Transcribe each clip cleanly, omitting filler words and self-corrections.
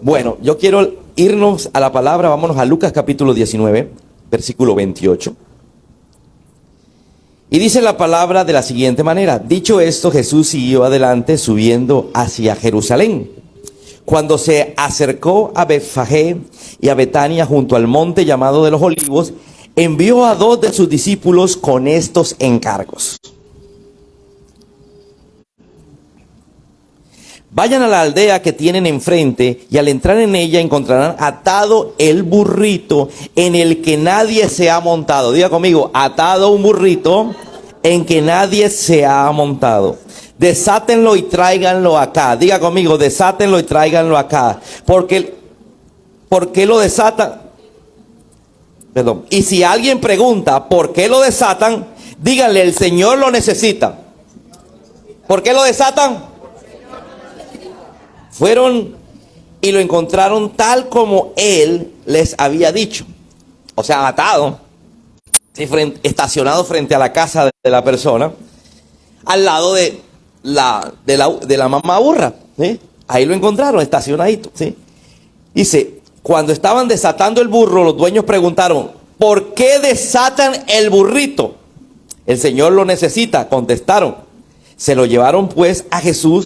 Bueno, yo quiero irnos a la palabra, vámonos a Lucas capítulo 19, versículo 28. Y dice la palabra de la siguiente manera: dicho esto, Jesús siguió adelante subiendo hacia Jerusalén. Cuando se acercó a Betfagé y a Betania junto al monte llamado de los Olivos, envió a 2 de sus discípulos con estos encargos. Vayan a la aldea que tienen enfrente y al entrar en ella encontrarán atado el burrito en el que nadie se ha montado. Diga conmigo, atado un burrito en que nadie se ha montado. Desátenlo y tráiganlo acá. Diga conmigo, desátenlo y tráiganlo acá. ¿Por qué lo desatan? Perdón. Y si alguien pregunta por qué lo desatan, díganle, el Señor lo necesita. ¿Por qué lo desatan? Fueron y lo encontraron tal como él les había dicho. O sea, atado, estacionado frente a la casa de la persona, al lado de la mamá burra, ¿sí? Ahí lo encontraron, estacionadito, ¿sí? Dice, cuando estaban desatando el burro, los dueños preguntaron, ¿por qué desatan el burrito? El Señor lo necesita, contestaron. Se lo llevaron pues a Jesús.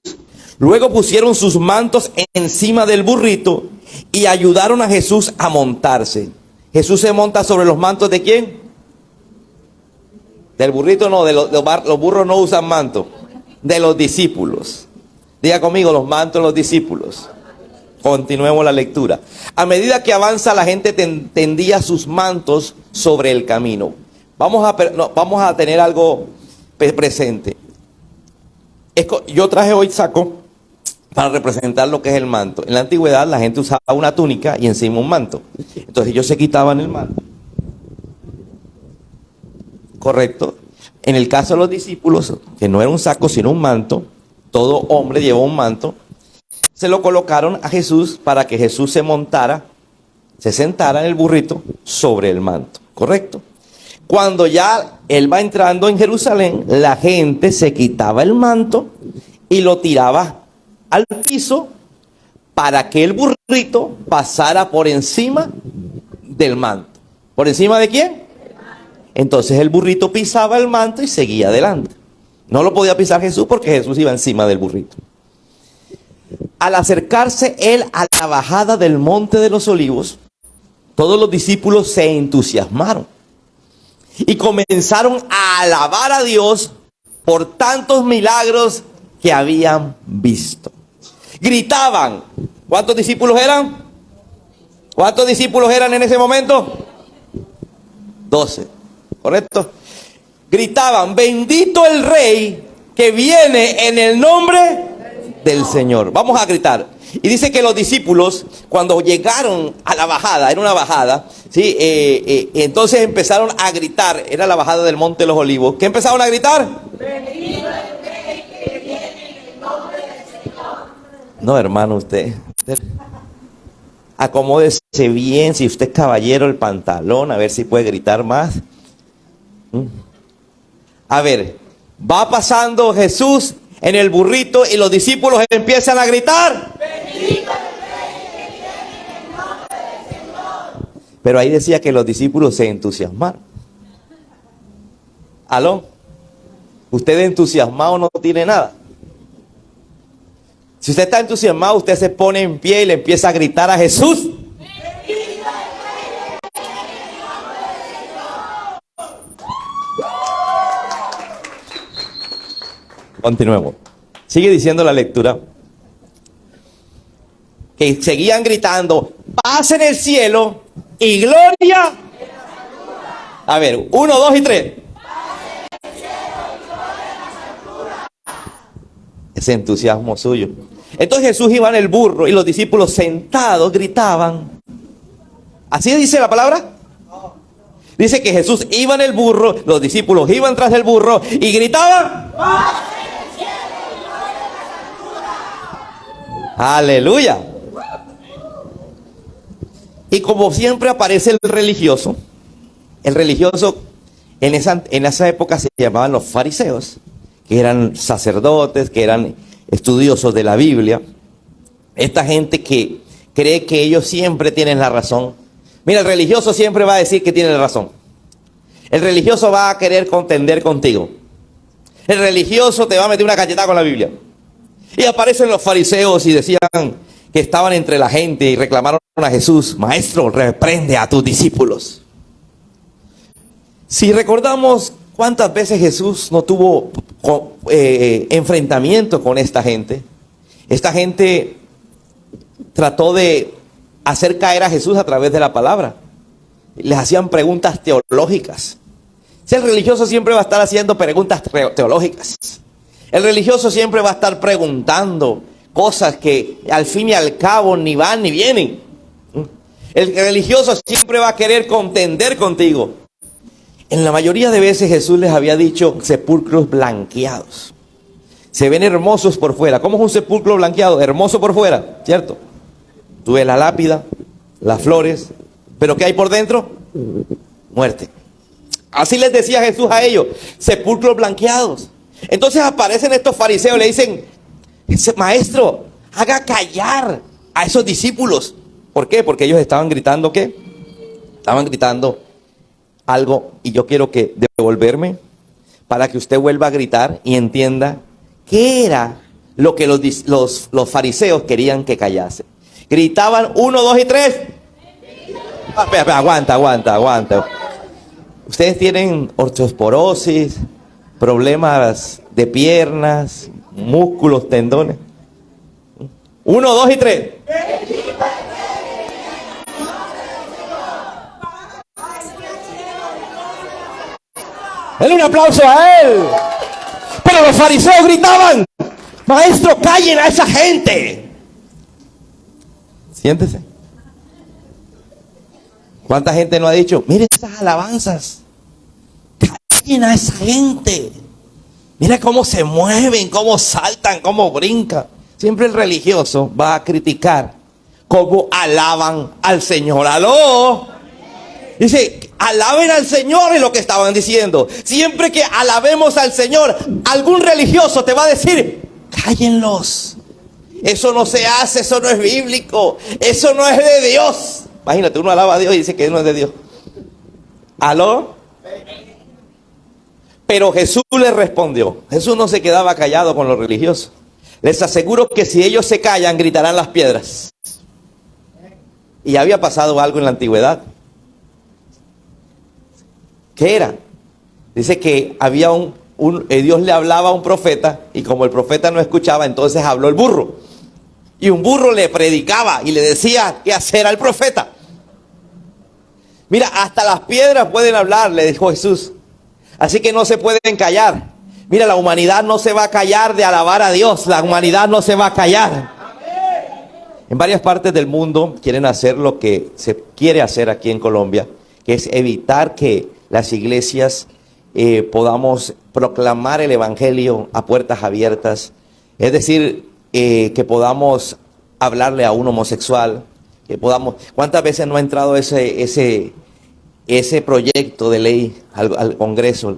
Luego pusieron sus mantos encima del burrito y ayudaron a Jesús a montarse. Jesús se monta sobre los mantos ¿de quién? Del burrito no, los burros no usan manto. De los discípulos. Diga conmigo, los mantos de los discípulos. Continuemos la lectura. A medida que avanza, la gente tendía sus mantos sobre el camino. Vamos a tener algo presente. Yo traje hoy saco para representar lo que es el manto. En la antigüedad la gente usaba una túnica y encima un manto. Entonces ellos se quitaban el manto. ¿Correcto? En el caso de los discípulos, que no era un saco sino un manto, todo hombre llevó un manto, se lo colocaron a Jesús para que Jesús se sentara en el burrito sobre el manto. ¿Correcto? Cuando ya él va entrando en Jerusalén, la gente se quitaba el manto y lo tiraba al piso para que el burrito pasara por encima del manto. ¿Por encima de quién? Entonces el burrito pisaba el manto y seguía adelante. No lo podía pisar Jesús porque Jesús iba encima del burrito. Al acercarse él a la bajada del monte de los Olivos, todos los discípulos se entusiasmaron y comenzaron a alabar a Dios por tantos milagros que habían visto. Gritaban. ¿Cuántos discípulos eran? ¿Cuántos discípulos eran en ese momento? 12. ¿Correcto? Gritaban, bendito el Rey que viene en el nombre del Señor. Vamos a gritar. Y dice que los discípulos, cuando llegaron a la bajada, era una bajada, ¿sí? Entonces empezaron a gritar. Era la bajada del Monte de los Olivos. ¿Qué empezaron a gritar? Bendito el Rey que viene en el nombre del Señor. No, hermano, usted acomódese bien, si usted es caballero, el pantalón, a ver si puede gritar más. A ver, va pasando Jesús en el burrito y los discípulos empiezan a gritar. Bendito el Rey que viene en el nombre del Señor. Pero ahí decía que los discípulos se entusiasmaron. ¿Aló? Usted entusiasmado no tiene nada. Si usted está entusiasmado, usted se pone en pie y le empieza a gritar a Jesús. Continuemos. Sigue diciendo la lectura que seguían gritando, paz en el cielo y gloria. A ver, 1, 2 y 3. Ese entusiasmo suyo. Entonces Jesús iba en el burro y los discípulos sentados gritaban. ¿Así dice la palabra? Dice que Jesús iba en el burro, los discípulos iban tras del burro y gritaban. Aleluya. Y como siempre aparece el religioso en esa época se llamaban los fariseos, que eran sacerdotes, que eran estudiosos de la Biblia. Esta gente que cree que ellos siempre tienen la razón. Mira, el religioso siempre va a decir que tiene la razón. El religioso va a querer contender contigo. El religioso te va a meter una cachetada con la Biblia. Y aparecen los fariseos y decían que estaban entre la gente y reclamaron a Jesús: Maestro, reprende a tus discípulos. Si recordamos cuántas veces Jesús no tuvo enfrentamiento con esta gente trató de hacer caer a Jesús a través de la palabra. Les hacían preguntas teológicas. Si el religioso siempre va a estar haciendo preguntas teológicas. El religioso siempre va a estar preguntando cosas que al fin y al cabo ni van ni vienen. El religioso siempre va a querer contender contigo. En la mayoría de veces Jesús les había dicho sepulcros blanqueados. Se ven hermosos por fuera. ¿Cómo es un sepulcro blanqueado? Hermoso por fuera, ¿cierto? Tú ves la lápida, las flores, pero ¿qué hay por dentro? Muerte. Así les decía Jesús a ellos, sepulcros blanqueados. Entonces aparecen estos fariseos y le dicen: Maestro, haga callar a esos discípulos. ¿Por qué? Porque ellos estaban gritando, ¿qué? Estaban gritando algo, y yo quiero que devolverme para que usted vuelva a gritar y entienda qué era lo que los fariseos querían que callase. Gritaban 1, 2 y 3. Aguanta. Ustedes tienen osteoporosis, problemas de piernas, músculos, tendones. 1, 2 y 3. Denle un aplauso a él. Pero los fariseos gritaban: Maestro, callen a esa gente. Siéntese. ¿Cuánta gente no ha dicho: mire esas alabanzas, callen a esa gente? Mira cómo se mueven, cómo saltan, cómo brincan. Siempre el religioso va a criticar cómo alaban al Señor. ¡Aló! Dice: alaben al Señor, es lo que estaban diciendo. Siempre que alabemos al Señor, algún religioso te va a decir: cállenlos. Eso no se hace, eso no es bíblico, eso no es de Dios. Imagínate, uno alaba a Dios y dice que no es de Dios. ¿Aló? Pero Jesús les respondió. Jesús no se quedaba callado con los religiosos. Les aseguro que si ellos se callan, gritarán las piedras. Y había pasado algo en la antigüedad. ¿Qué era? Dice que había Dios le hablaba a un profeta, y como el profeta no escuchaba, entonces habló el burro. Y un burro le predicaba y le decía qué hacer al profeta. Mira, hasta las piedras pueden hablar, le dijo Jesús. Así que no se pueden callar. Mira, la humanidad no se va a callar de alabar a Dios. La humanidad no se va a callar. En varias partes del mundo quieren hacer lo que se quiere hacer aquí en Colombia, que es evitar que las iglesias podamos proclamar el evangelio a puertas abiertas. Es decir, que podamos hablarle a un homosexual, que podamos... ¿Cuántas veces no ha entrado ese proyecto de ley al Congreso?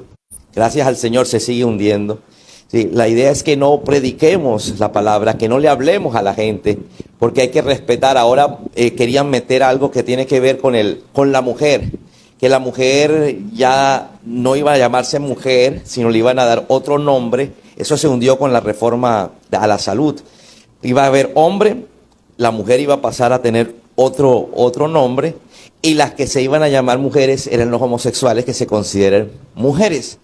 Gracias al Señor se sigue hundiendo. Sí, la idea es que no prediquemos la palabra, que no le hablemos a la gente, porque hay que respetar. Ahora querían meter algo que tiene que ver con la mujer, que la mujer ya no iba a llamarse mujer, sino le iban a dar otro nombre. Eso se hundió con la reforma a la salud. Iba a haber hombre, la mujer iba a pasar a tener otro nombre, y las que se iban a llamar mujeres eran los homosexuales, que se consideran mujeres.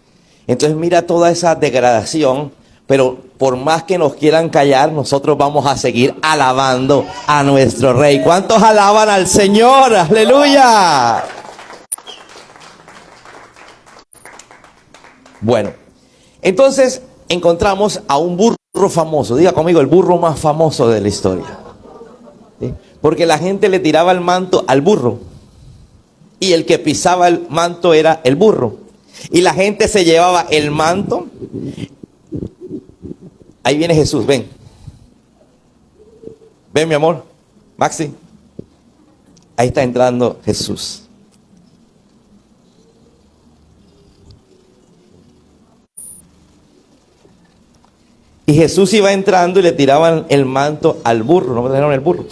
Entonces mira toda esa degradación, pero por más que nos quieran callar, nosotros vamos a seguir alabando a nuestro Rey. ¿Cuántos alaban al Señor? ¡Aleluya! Bueno, entonces encontramos a un burro famoso. Diga conmigo, el burro más famoso de la historia. ¿Sí? Porque la gente le tiraba el manto al burro, y el que pisaba el manto era el burro. Y la gente se llevaba el manto. Ahí viene Jesús, ven. Ven, mi amor. Maxi. Ahí está entrando Jesús. Y Jesús iba entrando y le tiraban el manto al burro. ¿No me trajeron el burro?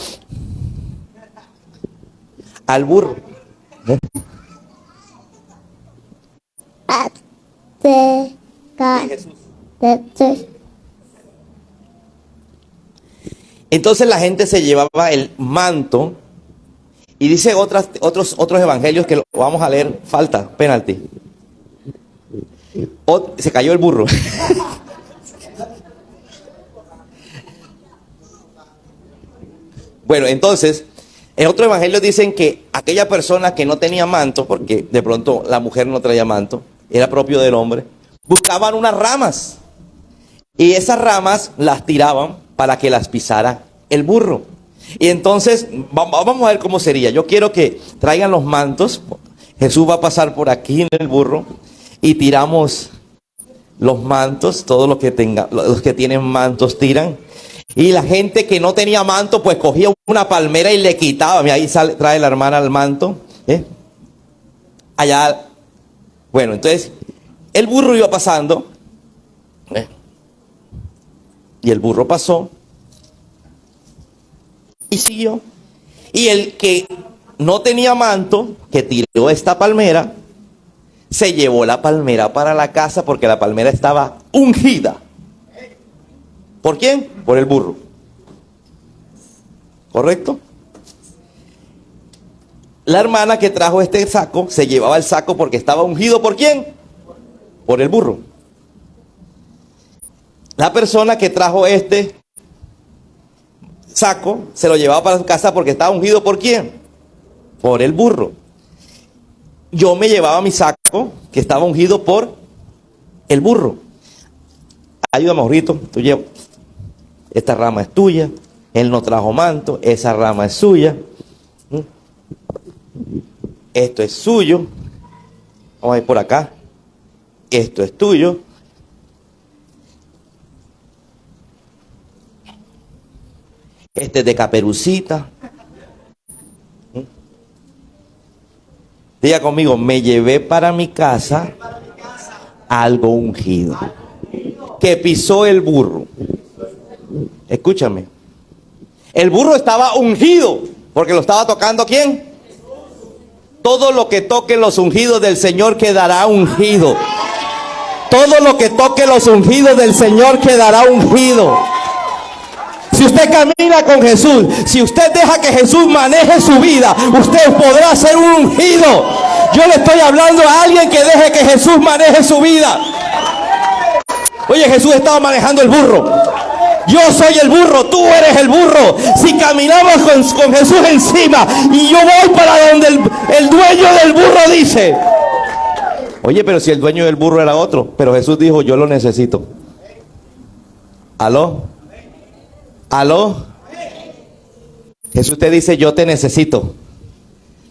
al burro. Entonces la gente se llevaba el manto y dice otros evangelios que lo vamos a leer, falta, penalti. Se cayó el burro. Bueno, entonces, en otro evangelio dicen que aquella persona que no tenía manto, porque de pronto la mujer no traía manto, era propio del hombre, buscaban unas ramas y esas ramas las tiraban para que las pisara el burro. Y entonces, vamos a ver cómo sería. Yo quiero que traigan los mantos. Jesús va a pasar por aquí en el burro y tiramos los mantos. Todos los que tienen mantos tiran. Y la gente que no tenía manto, pues cogía una palmera y le quitaba. Mira, ahí trae la hermana el manto. Allá. Bueno, entonces, el burro iba pasando. Y el burro pasó. Y siguió. Y el que no tenía manto, que tiró esta palmera, se llevó la palmera para la casa porque la palmera estaba ungida. ¿Por quién? Por el burro. ¿Correcto? La hermana que trajo este saco se llevaba el saco porque estaba ungido. ¿Por quién? Por el burro. La persona que trajo este saco se lo llevaba para su casa porque estaba ungido. ¿Por quién? Por el burro. Yo me llevaba mi saco que estaba ungido por el burro. Ayúdame, ahorita, tú llevas. Esta rama es tuya. Él no trajo manto. Esa rama es suya. Esto es suyo. Vamos a ir por acá. Esto es tuyo. Este es de Caperucita. Diga conmigo, me llevé para mi casa algo ungido que pisó el burro. Escúchame. El burro estaba ungido porque lo estaba tocando ¿quién? Todo lo que toque los ungidos del Señor quedará ungido. Todo lo que toque los ungidos del Señor quedará ungido. Si usted camina con Jesús, si usted deja que Jesús maneje su vida, usted podrá ser un ungido. Yo le estoy hablando a alguien que deje que Jesús maneje su vida. Oye, Jesús estaba manejando el burro. Yo soy el burro, tú eres el burro. Si caminamos con Jesús encima y yo voy para donde el dueño del burro dice. Oye, pero si el dueño del burro era otro, pero Jesús dijo, yo lo necesito. ¿Aló? ¿Aló? Jesús te dice, yo te necesito.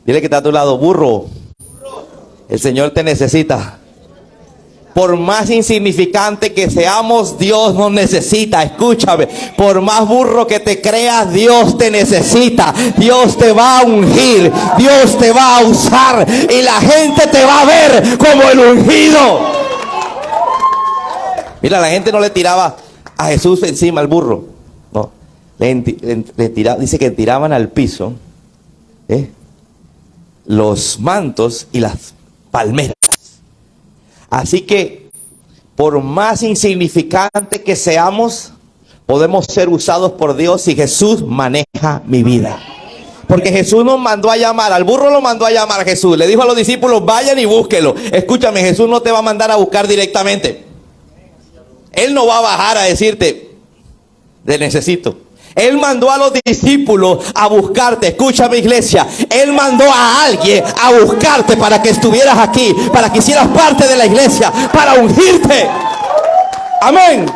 Dile que está a tu lado, burro. El Señor te necesita. Por más insignificante que seamos, Dios nos necesita. Escúchame, por más burro que te creas, Dios te necesita. Dios te va a ungir, Dios te va a usar y la gente te va a ver como el ungido. Mira, la gente no le tiraba a Jesús encima al burro. No, dice que tiraban al piso los mantos y las palmeras. Así que, por más insignificante que seamos, podemos ser usados por Dios si Jesús maneja mi vida. Porque Jesús nos mandó a llamar, al burro lo mandó a llamar a Jesús. Le dijo a los discípulos, vayan y búsquenlo. Escúchame, Jesús no te va a mandar a buscar directamente. Él no va a bajar a decirte, te necesito. Él mandó a los discípulos a buscarte. Escúchame, iglesia. Él mandó a alguien a buscarte para que estuvieras aquí, para que hicieras parte de la iglesia, para ungirte. Amén.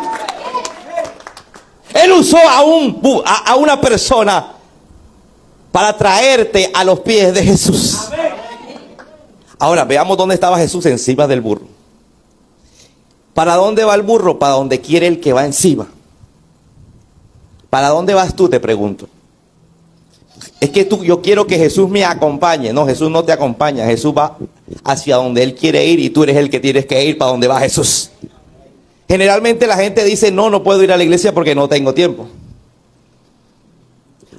Él usó a una persona para traerte a los pies de Jesús. Ahora veamos dónde estaba Jesús encima del burro. ¿Para dónde va el burro? Para donde quiere el que va encima. ¿Para dónde vas tú? Te pregunto. Es que yo quiero que Jesús me acompañe. No, Jesús no te acompaña. Jesús va hacia donde Él quiere ir y tú eres el que tienes que ir para donde va Jesús. Generalmente la gente dice, no puedo ir a la iglesia porque no tengo tiempo.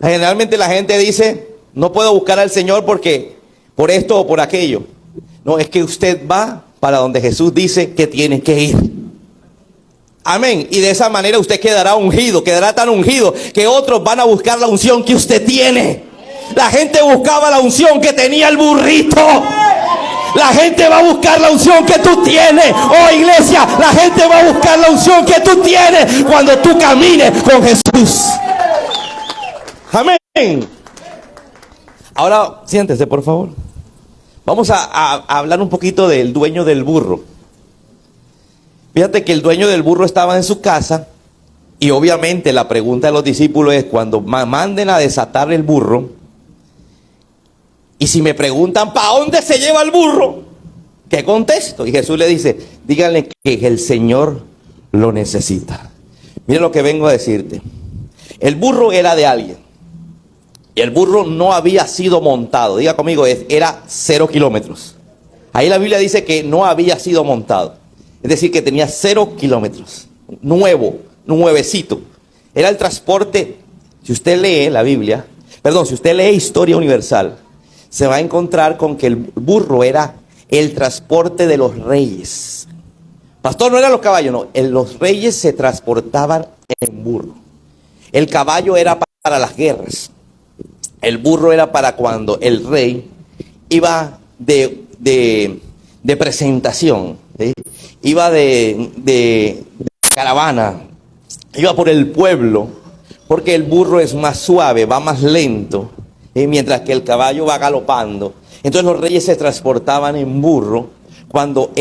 Generalmente la gente dice, no puedo buscar al Señor porque por esto o por aquello. No, es que usted va para donde Jesús dice que tiene que ir. Amén. Y de esa manera usted quedará ungido, quedará tan ungido que otros van a buscar la unción que usted tiene. La gente buscaba la unción que tenía el burrito. La gente va a buscar la unción que tú tienes. Oh, iglesia, la gente va a buscar la unción que tú tienes cuando tú camines con Jesús. Amén. Ahora, siéntese, por favor. Vamos a hablar un poquito del dueño del burro. Fíjate que el dueño del burro estaba en su casa y obviamente la pregunta de los discípulos es cuando manden a desatar el burro. Y si me preguntan, ¿para dónde se lleva el burro? ¿Qué contesto? Y Jesús le dice, díganle que el Señor lo necesita. Mira lo que vengo a decirte. El burro era de alguien. Y el burro no había sido montado. Diga conmigo, era 0 kilómetros. Ahí la Biblia dice que no había sido montado. Es decir, que tenía 0 kilómetros. Nuevecito. Era el transporte. Si usted lee la Biblia, si usted lee Historia Universal, se va a encontrar con que el burro era el transporte de los reyes. Pastor, no eran los caballos, no. Los reyes se transportaban en burro. El caballo era para las guerras. El burro era para cuando el rey iba de presentación, ¿sí? Iba de caravana, iba por el pueblo, porque el burro es más suave, va más lento, mientras que el caballo va galopando. Entonces los reyes se transportaban en burro cuando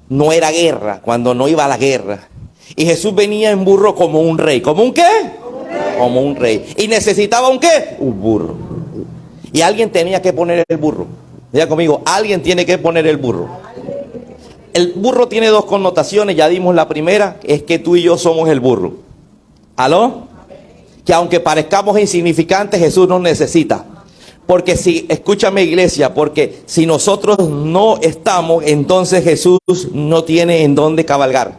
no era guerra, cuando no iba a la guerra. Y Jesús venía en burro como un rey. ¿Como un qué? Como un rey. ¿Y necesitaba un qué? Un burro. Y alguien tenía que poner el burro. Diga conmigo, alguien tiene que poner el burro. El burro tiene dos connotaciones, ya dimos la primera, es que tú y yo somos el burro. ¿Aló? Que aunque parezcamos insignificantes, Jesús nos necesita. Porque escúchame iglesia, porque si nosotros no estamos, entonces Jesús no tiene en dónde cabalgar.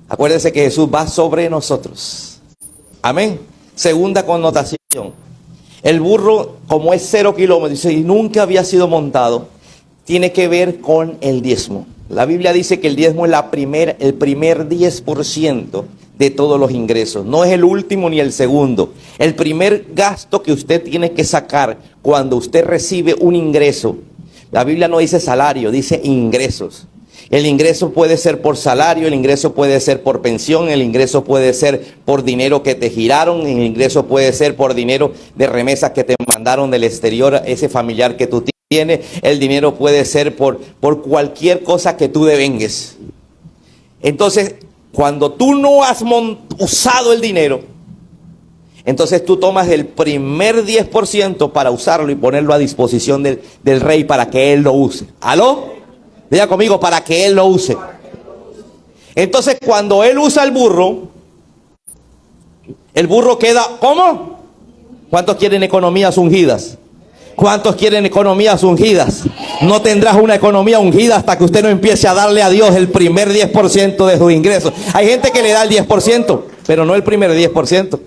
Acuérdense que Jesús va sobre nosotros. Amén. Segunda connotación. El burro, como es 0 kilómetros y nunca había sido montado, tiene que ver con el diezmo. La Biblia dice que el diezmo es el primer 10% de todos los ingresos. No es el último ni el segundo. El primer gasto que usted tiene que sacar cuando usted recibe un ingreso. La Biblia no dice salario, dice ingresos. El ingreso puede ser por salario, el ingreso puede ser por pensión, el ingreso puede ser por dinero que te giraron, el ingreso puede ser por dinero de remesas que te mandaron del exterior, ese familiar que tú tienes, el dinero puede ser por cualquier cosa que tú devengues. Entonces, cuando tú no has usado el dinero, entonces tú tomas el primer 10% para usarlo y ponerlo a disposición del rey para que él lo use. ¿Aló? Diga conmigo, para que él lo use. Entonces, cuando él usa el burro queda, ¿cómo? ¿Cuántos quieren economías ungidas? ¿Cuántos quieren economías ungidas? No tendrás una economía ungida hasta que usted no empiece a darle a Dios el primer 10% de sus ingresos. Hay gente que le da el 10%, pero no el primer 10%.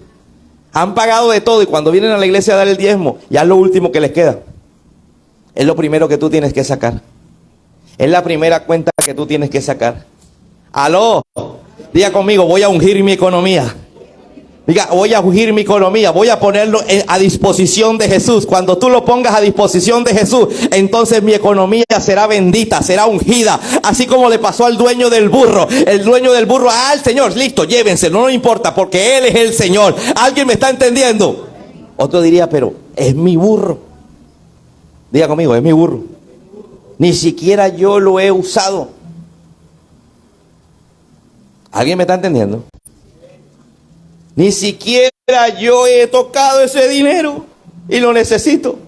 Han pagado de todo y cuando vienen a la iglesia a dar el diezmo, ya es lo último que les queda. Es lo primero que tú tienes que sacar. Es la primera cuenta que tú tienes que sacar. Aló, diga conmigo, voy a ungir mi economía. Diga, voy a ungir mi economía, voy a ponerlo a disposición de Jesús. Cuando tú lo pongas a disposición de Jesús, entonces mi economía será bendita, será ungida. Así como le pasó al dueño del burro. El dueño del burro, el Señor, listo, llévenselo, no importa, porque Él es el Señor. ¿Alguien me está entendiendo? Otro diría, pero es mi burro. Diga conmigo, es mi burro. Ni siquiera yo lo he usado. ¿Alguien me está entendiendo? Ni siquiera yo he tocado ese dinero y lo necesito.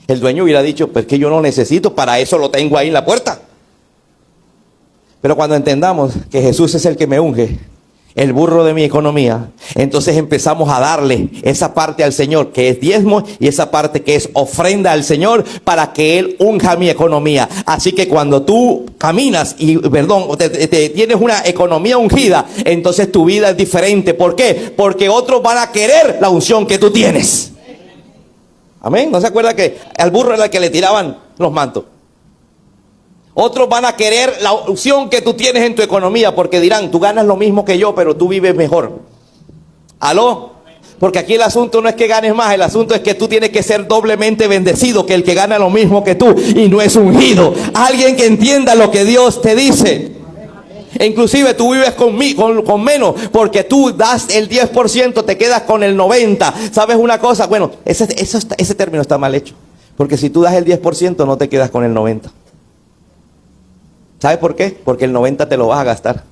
El dueño hubiera dicho, pues que yo no necesito, para eso lo tengo ahí en la puerta. Pero cuando entendamos que Jesús es el que me unge, el burro de mi economía, entonces empezamos a darle esa parte al Señor que es diezmo y esa parte que es ofrenda al Señor para que Él unja mi economía. Así que cuando tú caminas y, tienes una economía ungida, entonces tu vida es diferente. ¿Por qué? Porque otros van a querer la unción que tú tienes. Amén. ¿No se acuerda que al burro era el que le tiraban los mantos? Otros van a querer la opción que tú tienes en tu economía porque dirán, tú ganas lo mismo que yo, pero tú vives mejor. ¿Aló? Porque aquí el asunto no es que ganes más, el asunto es que tú tienes que ser doblemente bendecido que el que gana lo mismo que tú y no es ungido. Alguien que entienda lo que Dios te dice. E inclusive tú vives con menos porque tú das el 10%, te quedas con el 90%. ¿Sabes una cosa? Bueno, ese término está mal hecho. Porque si tú das el 10% no te quedas con el 90%. ¿Sabes por qué? Porque el 90% te lo vas a gastar.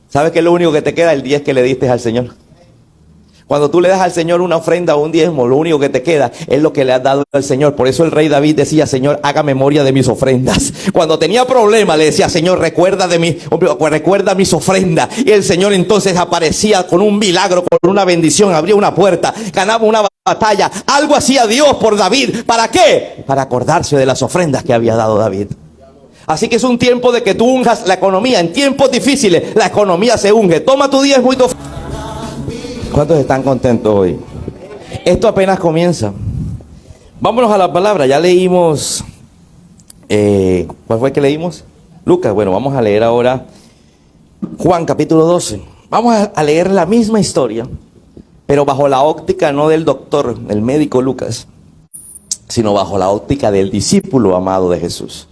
¿Sabes qué es lo único que te queda? El 10% que le diste al Señor. Cuando tú le das al Señor una ofrenda o un diezmo, lo único que te queda es lo que le has dado al Señor. Por eso el rey David decía, Señor, haga memoria de mis ofrendas. Cuando tenía problemas le decía, Señor, recuerda mis ofrendas. Y el Señor entonces aparecía con un milagro, con una bendición, abría una puerta, ganaba una batalla. Algo hacía Dios por David. ¿Para qué? Para acordarse de las ofrendas que había dado David. Así que es un tiempo de que tú unjas la economía. En tiempos difíciles la economía se unge. Toma tu diezmo y tu ofrenda. ¿Cuántos están contentos hoy? Esto apenas comienza. Vámonos a la palabra. Ya leímos. ¿Cuál fue que leímos? Lucas. Bueno, vamos a leer ahora Juan capítulo 12. Vamos a leer la misma historia, pero bajo la óptica no del doctor, el médico Lucas, sino bajo la óptica del discípulo amado de Jesús.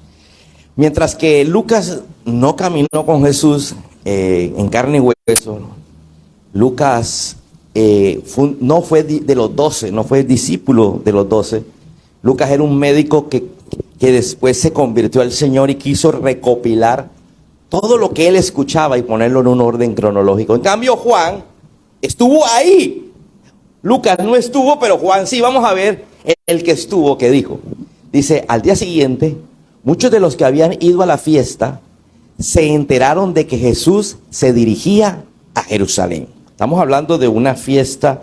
Mientras que Lucas no caminó con Jesús en carne y hueso, Lucas no fue de los 12, no fue discípulo de los 12. Lucas era un médico que después se convirtió al Señor y quiso recopilar todo lo que él escuchaba y ponerlo en un orden cronológico. En cambio, Juan estuvo ahí. Lucas no estuvo, pero Juan sí. Vamos a ver el que estuvo, que dijo. Dice, al día siguiente, muchos de los que habían ido a la fiesta se enteraron de que Jesús se dirigía a Jerusalén. Estamos hablando de una fiesta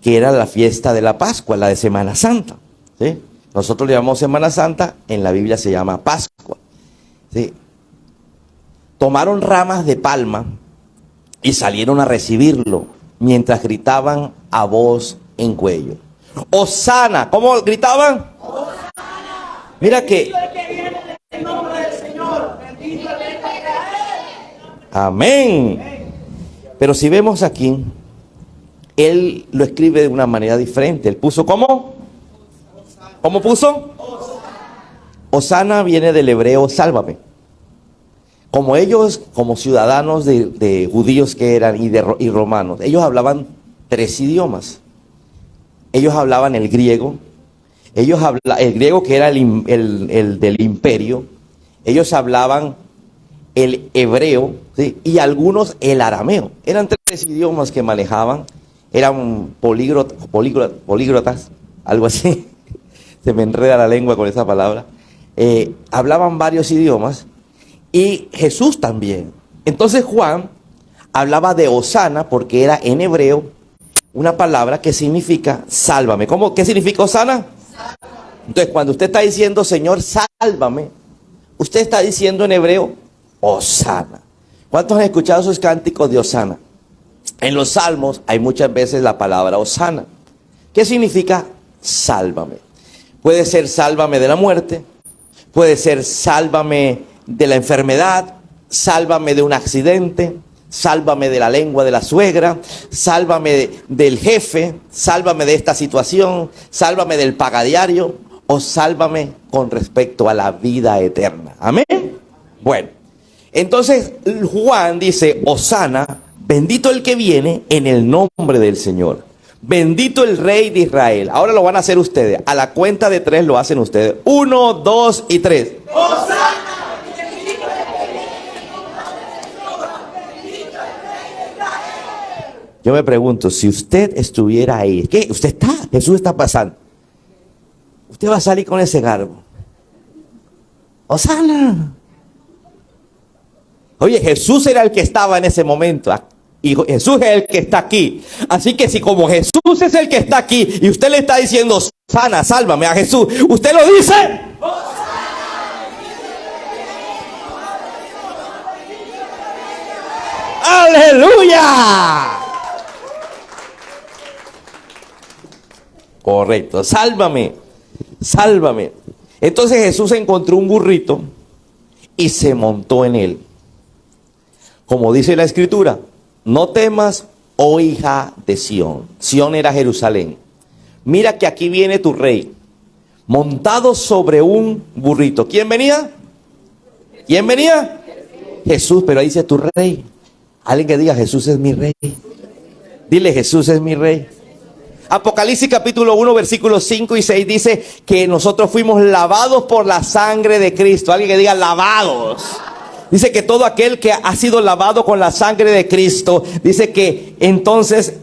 que era la fiesta de la Pascua, la de Semana Santa, ¿sí? Nosotros le llamamos Semana Santa, en la Biblia se llama Pascua, ¿sí? Tomaron ramas de palma y salieron a recibirlo mientras gritaban a voz en cuello. ¡Hosana! ¿Cómo gritaban? ¡Hosana! Mira que... Amén. Pero si vemos aquí, él lo escribe de una manera diferente. Él puso ¿cómo? ¿Cómo puso? Hosana viene del hebreo sálvame. Como ellos, como ciudadanos de judíos que eran y romanos, ellos hablaban 3 idiomas. Ellos hablaban el griego, el griego que era el del imperio, ellos hablaban el hebreo, ¿sí? Y algunos el arameo. Eran 3 idiomas que manejaban, eran políglotas, algo así. Se me enreda la lengua con esa palabra. Hablaban varios idiomas y Jesús también. Entonces Juan hablaba de Hosana porque era en hebreo una palabra que significa sálvame. ¿Qué significa Hosana? Entonces cuando usted está diciendo Señor sálvame, usted está diciendo en hebreo Hosana. ¿Cuántos han escuchado esos cánticos de Hosana? En los salmos hay muchas veces la palabra Hosana. ¿Qué significa sálvame? Puede ser sálvame de la muerte, puede ser sálvame de la enfermedad, sálvame de un accidente, sálvame de la lengua de la suegra, sálvame del jefe, sálvame de esta situación, sálvame del pagadiario o sálvame con respecto a la vida eterna. Amén. Bueno, entonces Juan dice, Hosana, bendito el que viene en el nombre del Señor. Bendito el Rey de Israel. Ahora lo van a hacer ustedes. A la cuenta de 3 lo hacen ustedes. 1, 2 y 3. ¡Hosana! Yo me pregunto, si usted estuviera ahí, ¿qué? Usted está, Jesús está pasando. Usted va a salir con ese garbo. ¡Hosana! Oye, Jesús era el que estaba en ese momento. Y Jesús es el que está aquí. Así que si como Jesús es el que está aquí y usted le está diciendo, sana, sálvame a Jesús, usted lo dice. ¡Aleluya! Correcto. Sálvame, sálvame. Entonces Jesús encontró un burrito y se montó en él. Como dice la Escritura, no temas, oh hija de Sión. Sión era Jerusalén. Mira que aquí viene tu rey, montado sobre un burrito. ¿Quién venía? ¿Quién venía? Jesús, pero ahí dice tu rey. Alguien que diga, Jesús es mi rey. Dile, Jesús es mi rey. Apocalipsis capítulo 1, versículos 5 y 6 dice que nosotros fuimos lavados por la sangre de Cristo. Alguien que diga, lavados. Dice que todo aquel que ha sido lavado con la sangre de Cristo, dice que entonces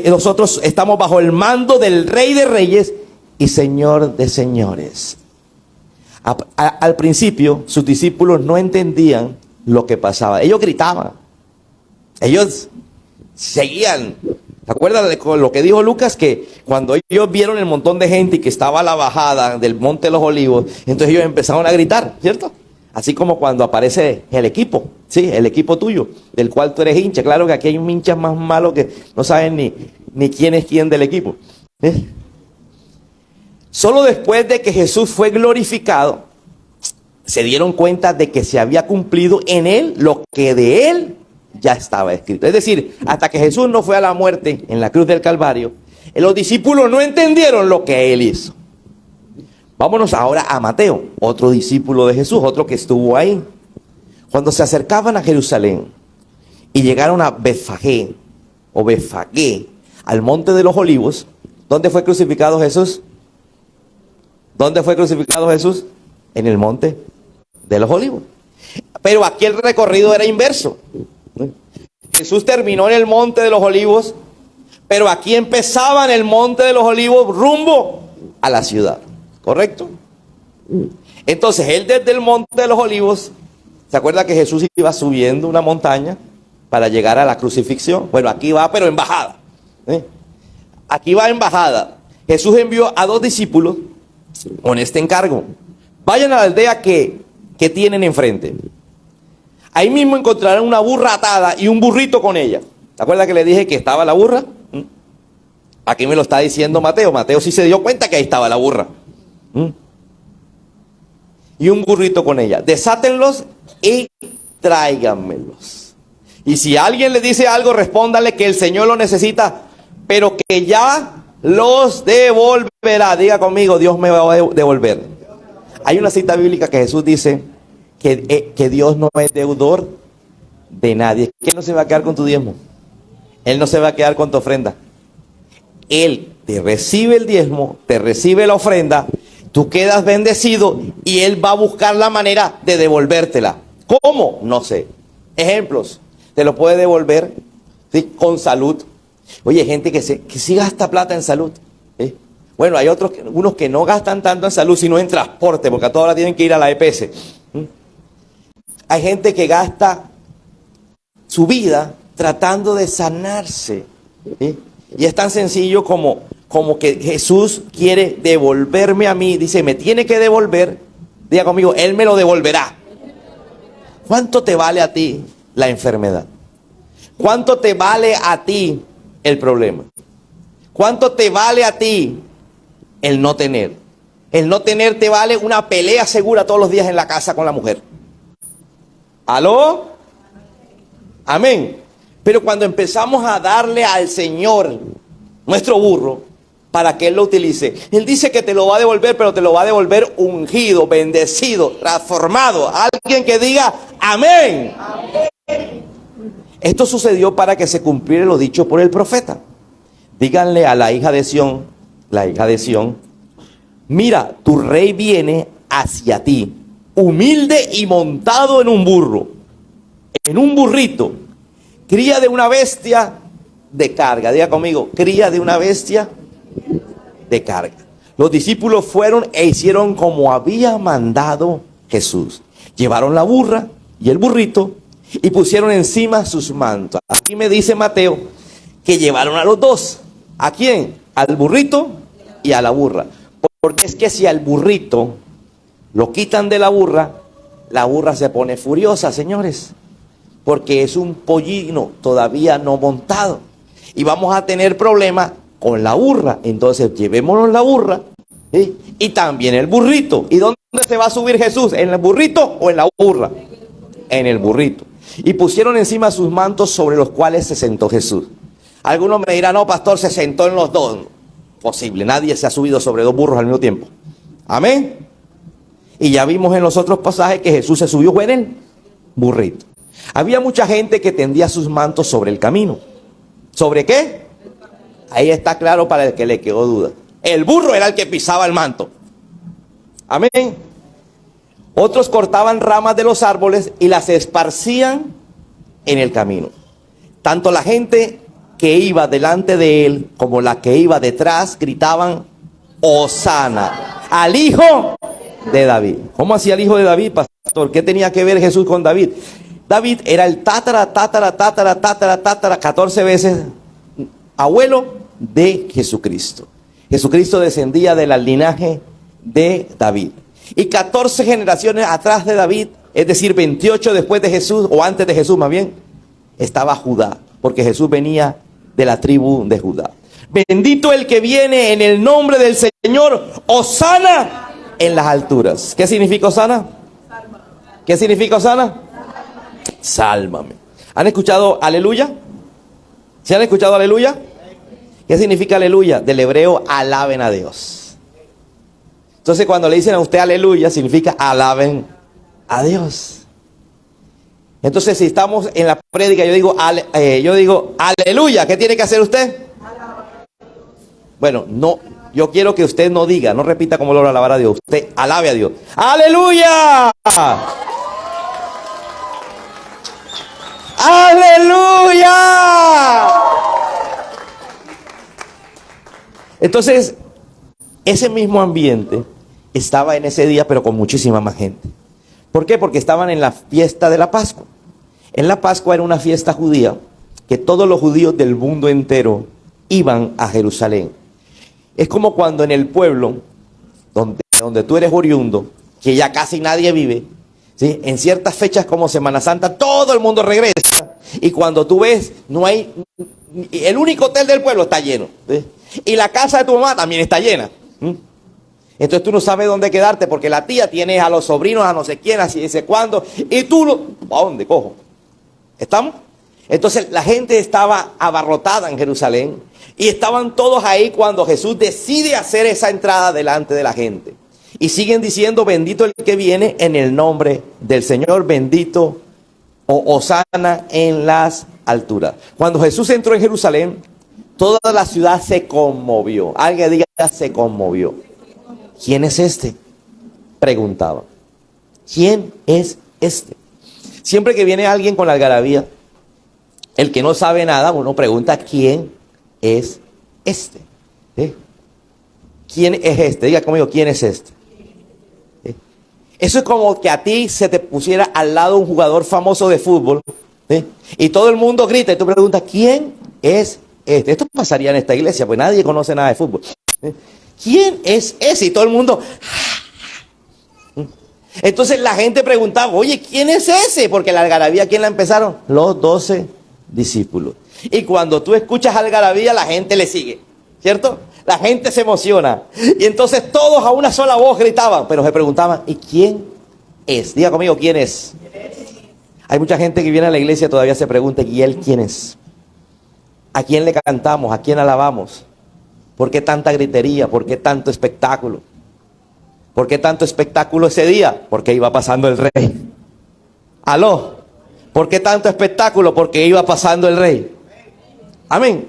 nosotros estamos bajo el mando del Rey de Reyes y Señor de Señores. Al principio, sus discípulos no entendían lo que pasaba. Ellos gritaban. Ellos seguían. ¿Se acuerdan de lo que dijo Lucas? Que cuando ellos vieron el montón de gente y que estaba a la bajada del Monte de los Olivos, entonces ellos empezaron a gritar, ¿cierto? Así como cuando aparece el equipo, ¿sí? El equipo tuyo, del cual tú eres hincha. Claro que aquí hay un hincha más malo que no saben ni quién es quién del equipo. Solo después de que Jesús fue glorificado, se dieron cuenta de que se había cumplido en él lo que de él ya estaba escrito. Es decir, hasta que Jesús no fue a la muerte en la cruz del Calvario, los discípulos no entendieron lo que él hizo. Vámonos ahora a Mateo, otro discípulo de Jesús, otro que estuvo ahí. Cuando se acercaban a Jerusalén y llegaron a Betfagé o Betfagé, al monte de los Olivos, ¿dónde fue crucificado Jesús? ¿Dónde fue crucificado Jesús? En el monte de los Olivos. Pero aquí el recorrido era inverso. Jesús terminó en el monte de los Olivos, pero aquí empezaba en el monte de los Olivos rumbo a la ciudad. ¿Correcto? Entonces él desde el monte de los Olivos, ¿se acuerda que Jesús iba subiendo una montaña para llegar a la crucifixión? Bueno, aquí va, pero en bajada. Aquí va en bajada. Jesús envió a 2 discípulos con este encargo. Vayan a la aldea que tienen enfrente. Ahí mismo encontrarán una burra atada y un burrito con ella. ¿Se acuerda que le dije que estaba la burra? Aquí me lo está diciendo Mateo. Mateo sí se dio cuenta que ahí estaba la burra. Y un burrito con ella. Desátenlos y tráiganmelos. Y si alguien le dice algo, respóndale que el Señor lo necesita, pero que ya los devolverá. Diga conmigo, Dios me va a devolver. Hay una cita bíblica que Jesús dice que Dios no es deudor de nadie. Que Él no se va a quedar con tu diezmo. Él no se va a quedar con tu ofrenda. Él te recibe el diezmo, te recibe la ofrenda, tú quedas bendecido y Él va a buscar la manera de devolvértela. ¿Cómo? No sé. Ejemplos. Te lo puede devolver, ¿sí? Con salud. Oye, gente que sí gasta plata en salud. ¿Sí? Bueno, hay unos que no gastan tanto en salud, sino en transporte, porque a todas horas tienen que ir a la EPS. Hay gente que gasta su vida tratando de sanarse. ¿Sí? Y es tan sencillo como que Jesús quiere devolverme a mí. Dice, me tiene que devolver. Diga conmigo, Él me lo devolverá. ¿Cuánto te vale a ti la enfermedad? ¿Cuánto te vale a ti el problema? ¿Cuánto te vale a ti el no tener? El no tener te vale una pelea segura todos los días en la casa con la mujer. ¿Aló? Amén. Pero cuando empezamos a darle al Señor nuestro burro para que Él lo utilice, Él dice que te lo va a devolver, pero te lo va a devolver ungido, bendecido, transformado. Alguien que diga amén. Amén. Esto sucedió para que se cumpliera lo dicho por el profeta. Díganle a la hija de Sión, mira, tu rey viene hacia ti, humilde y montado en un burro, en un burrito, cría de una bestia de carga. Diga conmigo, cría de una bestia de carga. Los discípulos fueron e hicieron como había mandado Jesús. Llevaron la burra y el burrito y pusieron encima sus mantos. Aquí me dice Mateo que llevaron a los 2. ¿A quién? Al burrito y a la burra. Porque es que si al burrito lo quitan de la burra se pone furiosa, señores. Porque es un pollino todavía no montado. Y vamos a tener problemas con la burra. Entonces llevémonos la burra, ¿sí? Y también el burrito. ¿Y dónde se va a subir Jesús? ¿En el burrito o en la burra? En el burrito. Y pusieron encima sus mantos sobre los cuales se sentó Jesús. Algunos me dirán, no, pastor, se sentó en los dos. Posible, nadie se ha subido sobre dos burros al mismo tiempo. Amén. Y ya vimos en los otros pasajes que Jesús se subió en el burrito. Había mucha gente que tendía sus mantos sobre el camino. ¿Sobre qué? Ahí está claro para el que le quedó duda. El burro era el que pisaba el manto. Amén. Otros cortaban ramas de los árboles y las esparcían en el camino. Tanto la gente que iba delante de él como la que iba detrás gritaban: Hosana al hijo de David. ¿Cómo hacía el hijo de David, pastor? ¿Qué tenía que ver Jesús con David? David era el 14 veces abuelo de Jesucristo. Jesucristo descendía del linaje de David. Y 14 generaciones atrás de David, es decir, 28 después de Jesús, o antes de Jesús más bien, estaba Judá, porque Jesús venía de la tribu de Judá. Bendito el que viene en el nombre del Señor, Hosana en las alturas. ¿Qué significa Hosana? ¿Qué significa Hosana? Sálvame. ¿Han escuchado aleluya? ¿Se han escuchado aleluya? ¿Qué significa aleluya? Del hebreo, alaben a Dios. Entonces cuando le dicen a usted aleluya, significa alaben a Dios. Entonces si estamos en la prédica, yo digo aleluya, ¿qué tiene que hacer usted? Bueno, no, yo quiero que usted no diga, no repita como lo alabar a Dios. Usted alabe a Dios. ¡Aleluya! ¡Aleluya! Entonces, ese mismo ambiente estaba en ese día, pero con muchísima más gente. ¿Por qué? Porque estaban en la fiesta de la Pascua. En la Pascua era una fiesta judía que todos los judíos del mundo entero iban a Jerusalén. Es como cuando en el pueblo, donde tú eres oriundo, que ya casi nadie vive, ¿sí? En ciertas fechas como Semana Santa, todo el mundo regresa. Y cuando tú ves, no hay, el único hotel del pueblo está lleno, ¿sí? Y la casa de tu mamá también está llena. Entonces tú no sabes dónde quedarte porque la tía tiene a los sobrinos, a no sé quién, así dice cuándo. Y tú, ¿a dónde cojo? ¿Estamos? Entonces la gente estaba abarrotada en Jerusalén y estaban todos ahí cuando Jesús decide hacer esa entrada delante de la gente. Y siguen diciendo: bendito el que viene en el nombre del Señor, bendito o hosana en las alturas. Cuando Jesús entró en Jerusalén, toda la ciudad se conmovió. Alguien diga: se conmovió. ¿Quién es este? Preguntaba. ¿Quién es este? Siempre que viene alguien con la algarabía, el que no sabe nada, uno pregunta: ¿quién es este? ¿Sí? ¿Quién es este? Diga conmigo: ¿quién es este? ¿Sí? Eso es como que a ti se te pusiera al lado un jugador famoso de fútbol, ¿sí? Y todo el mundo grita y tú preguntas: ¿quién es este? Esto pasaría en esta iglesia, pues nadie conoce nada de fútbol, ¿sí? ¿Quién es ese? Y todo el mundo... Entonces la gente preguntaba: oye, ¿quién es ese? Porque la algarabía, ¿quién la empezaron? Los 12 discípulos. Y cuando tú escuchas algarabía, la gente le sigue, ¿cierto? La gente se emociona. Y entonces todos a una sola voz gritaban, pero se preguntaban: ¿y quién es? Diga conmigo: ¿quién es? Hay mucha gente que viene a la iglesia y todavía se pregunta: ¿y él quién es? ¿A quién le cantamos? ¿A quién alabamos? ¿Por qué tanta gritería? ¿Por qué tanto espectáculo? ¿Por qué tanto espectáculo ese día? Porque iba pasando el rey. ¿Aló? ¿Por qué tanto espectáculo? Porque iba pasando el rey. Amén.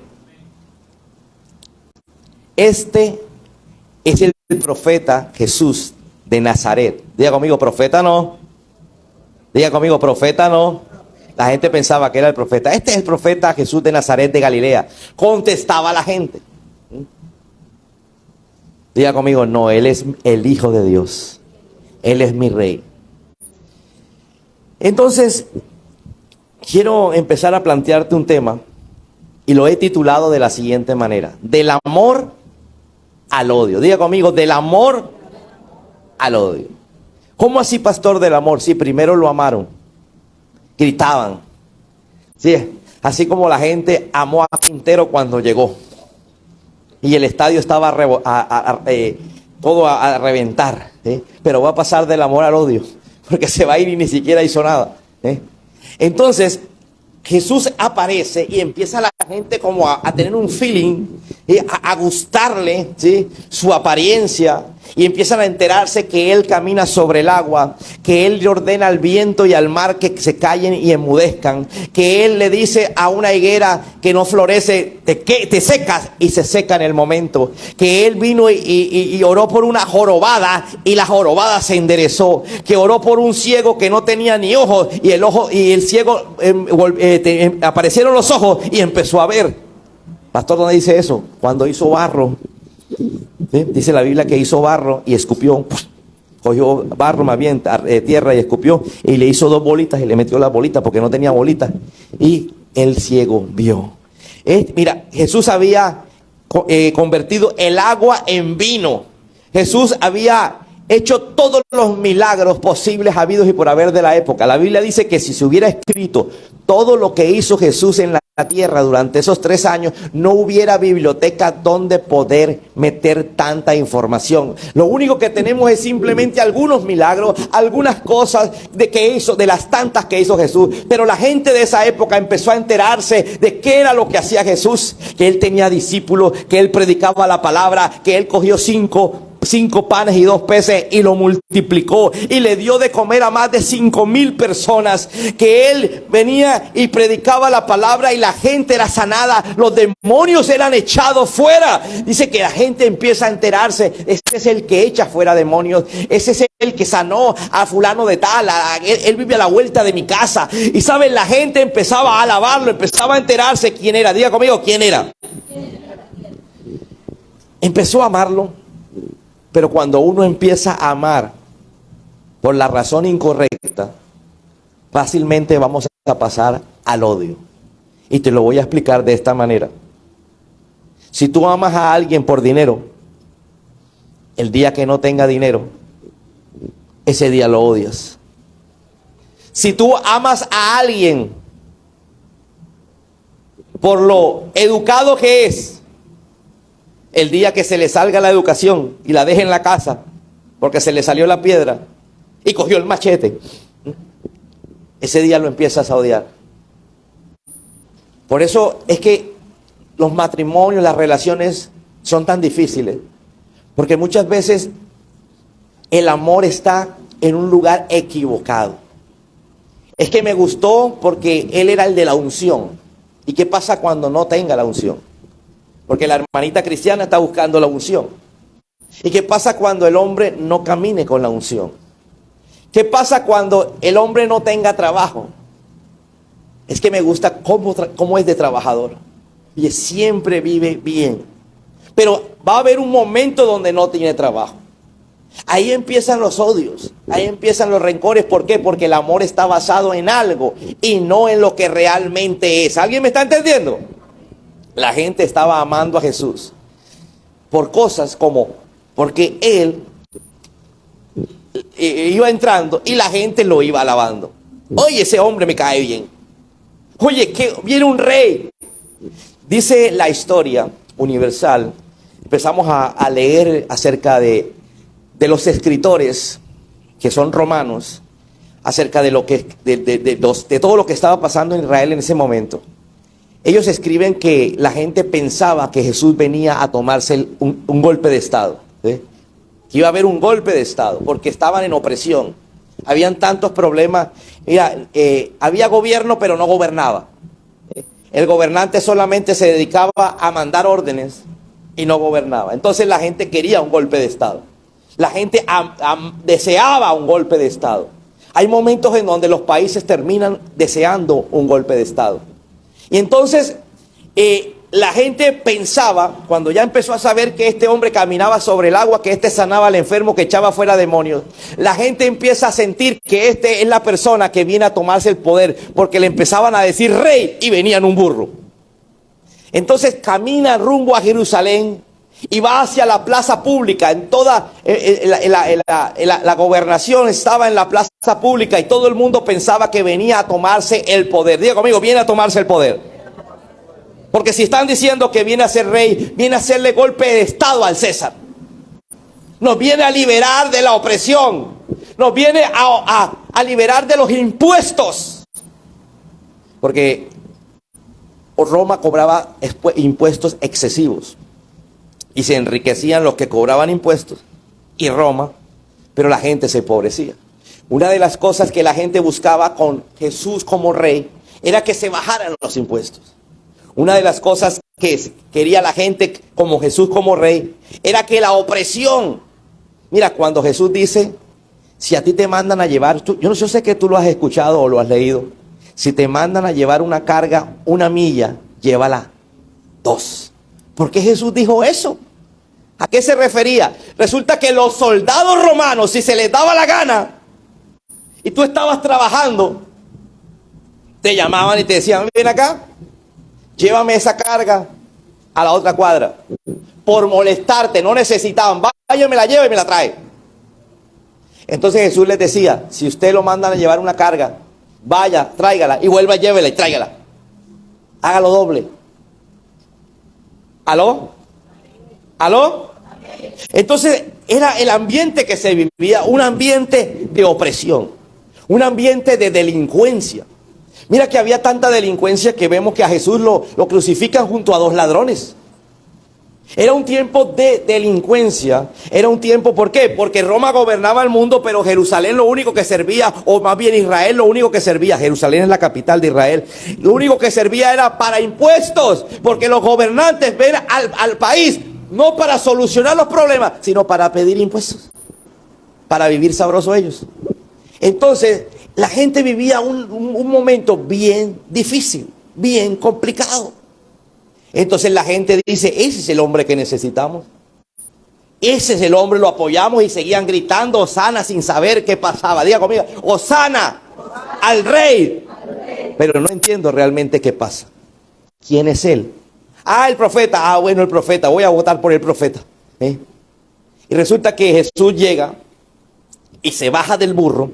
Este es el profeta Jesús de Nazaret. Diga conmigo: profeta no. Diga conmigo: profeta no. La gente pensaba que era el profeta. Este es el profeta Jesús de Nazaret de Galilea. Contestaba la gente. Diga conmigo: no, Él es el Hijo de Dios. Él es mi Rey. Entonces, quiero empezar a plantearte un tema y lo he titulado de la siguiente manera: del amor al odio. Diga conmigo: del amor al odio. ¿Cómo así, pastor, del amor? Sí, primero lo amaron. Gritaban. Sí, así como la gente amó a Quintero cuando llegó. y el estadio estaba todo a reventar, ¿sí? Pero va a pasar del amor al odio, porque se va a ir y ni siquiera hizo nada, ¿sí? Entonces Jesús aparece y empieza la gente como a tener un feeling, ¿sí? A gustarle, ¿sí? Su apariencia, y empiezan a enterarse que Él camina sobre el agua, que Él le ordena al viento y al mar que se callen y enmudezcan, que Él le dice a una higuera que no florece, te secas, y se seca en el momento, que Él vino y oró por una jorobada y la jorobada se enderezó, que oró por un ciego que no tenía ni ojos y el ciego aparecieron los ojos y empezó a ver. Pastor, ¿dónde dice eso? Cuando hizo barro, ¿sí? Dice la Biblia que hizo barro y escupió, cogió barro más bien, tierra, y escupió, y le hizo 2 bolitas y le metió las bolitas porque no tenía bolitas, y el ciego vio. Mira, Jesús había convertido el agua en vino. Jesús había hecho todos los milagros posibles, habidos y por haber de la época. La Biblia dice que si se hubiera escrito todo lo que hizo Jesús en la tierra durante esos 3 años, no hubiera biblioteca donde poder meter tanta información. Lo único que tenemos es simplemente algunos milagros, algunas cosas de las tantas que hizo Jesús. Pero la gente de esa época empezó a enterarse de qué era lo que hacía Jesús, que Él tenía discípulos, que Él predicaba la palabra, que Él cogió 5 panes y 2 peces y lo multiplicó y le dio de comer a más de 5,000 personas, que Él venía y predicaba la palabra y la gente era sanada, los demonios eran echados fuera. Dice que la gente empieza a enterarse, ese es el que echa fuera demonios, ese es el que sanó a fulano de tal, él vive a la vuelta de mi casa. Y saben, la gente empezaba a alabarlo, empezaba a enterarse quién era. Diga conmigo, ¿quién era? Empezó a amarlo. Pero cuando uno empieza a amar por la razón incorrecta, fácilmente vamos a pasar al odio. Y te lo voy a explicar de esta manera. Si tú amas a alguien por dinero, el día que no tenga dinero, ese día lo odias. Si tú amas a alguien por lo educado que es, el día que se le salga la educación y la deje en la casa porque se le salió la piedra y cogió el machete, ese día lo empiezas a odiar. Por eso es que los matrimonios, las relaciones son tan difíciles, porque muchas veces el amor está en un lugar equivocado. Es que me gustó porque él era el de la unción. ¿Y qué pasa cuando no tenga la unción? Porque la hermanita cristiana está buscando la unción. ¿Y qué pasa cuando el hombre no camine con la unción? ¿Qué pasa cuando el hombre no tenga trabajo? Es que me gusta cómo es de trabajador. Y siempre vive bien. Pero va a haber un momento donde no tiene trabajo. Ahí empiezan los odios, ahí empiezan los rencores. ¿Por qué? Porque el amor está basado en algo y no en lo que realmente es. ¿Alguien me está entendiendo? La gente estaba amando a Jesús por cosas como, porque Él iba entrando y la gente lo iba alabando. Oye, ese hombre me cae bien. Oye, que viene un rey. Dice la historia universal. Empezamos a leer acerca de los escritores que son romanos, acerca de todo lo que estaba pasando en Israel en ese momento. Ellos escriben que la gente pensaba que Jesús venía a tomarse un golpe de Estado, ¿sí? Que iba a haber un golpe de Estado, porque estaban en opresión. Habían tantos problemas. Mira, había gobierno, pero no gobernaba. El gobernante solamente se dedicaba a mandar órdenes y no gobernaba. Entonces la gente quería un golpe de Estado. La gente deseaba un golpe de Estado. Hay momentos en donde los países terminan deseando un golpe de Estado. Y entonces la gente pensaba, cuando ya empezó a saber que este hombre caminaba sobre el agua, que este sanaba al enfermo, que echaba fuera demonios, la gente empieza a sentir que este es la persona que viene a tomarse el poder, porque le empezaban a decir rey y venía en un burro. Entonces camina rumbo a Jerusalén y va hacia la plaza pública. En toda la gobernación estaba en la plaza pública y todo el mundo pensaba que venía a tomarse el poder. Diga conmigo, viene a tomarse el poder. Porque si están diciendo que viene a ser rey, viene a hacerle golpe de estado al César. Nos viene a liberar de la opresión. Nos viene a liberar de los impuestos. Porque Roma cobraba impuestos excesivos. Y se enriquecían los que cobraban impuestos. Y Roma, pero la gente se empobrecía. Una de las cosas que la gente buscaba con Jesús como rey era que se bajaran los impuestos. Una de las cosas que quería la gente como Jesús como rey era que la opresión. Mira, cuando Jesús dice, si a ti te mandan a llevar, yo sé que tú lo has escuchado o lo has leído, si te mandan a llevar una carga 1 milla, llévala 2. ¿Por qué Jesús dijo eso? ¿A qué se refería? Resulta que los soldados romanos, si se les daba la gana, y tú estabas trabajando, te llamaban y te decían, ven acá, llévame esa carga a la otra cuadra. Por molestarte, no necesitaban, vaya, me la lleva y me la trae. Entonces Jesús les decía, si usted lo mandan a llevar una carga, vaya, tráigala y vuelva, llévela y tráigala. Hágalo doble. ¿Aló? ¿Aló? Entonces era el ambiente que se vivía, un ambiente de opresión, un ambiente de delincuencia. Mira que había tanta delincuencia que vemos que a Jesús lo crucifican junto a 2 ladrones. Era un tiempo de delincuencia, era un tiempo, ¿por qué? Porque Roma gobernaba el mundo, pero Jerusalén lo único que servía, o más bien Israel lo único que servía, Jerusalén es la capital de Israel, lo único que servía era para impuestos, porque los gobernantes ven al país no para solucionar los problemas, sino para pedir impuestos, para vivir sabroso ellos. Entonces, la gente vivía un momento bien difícil, bien complicado. Entonces la gente dice, ese es el hombre que necesitamos. Ese es el hombre, lo apoyamos y seguían gritando Hosana sin saber qué pasaba. Diga conmigo, Hosana al rey. Pero no entiendo realmente qué pasa. ¿Quién es él? Ah, el profeta. Ah, bueno, el profeta. Voy a votar por el profeta. Y resulta que Jesús llega y se baja del burro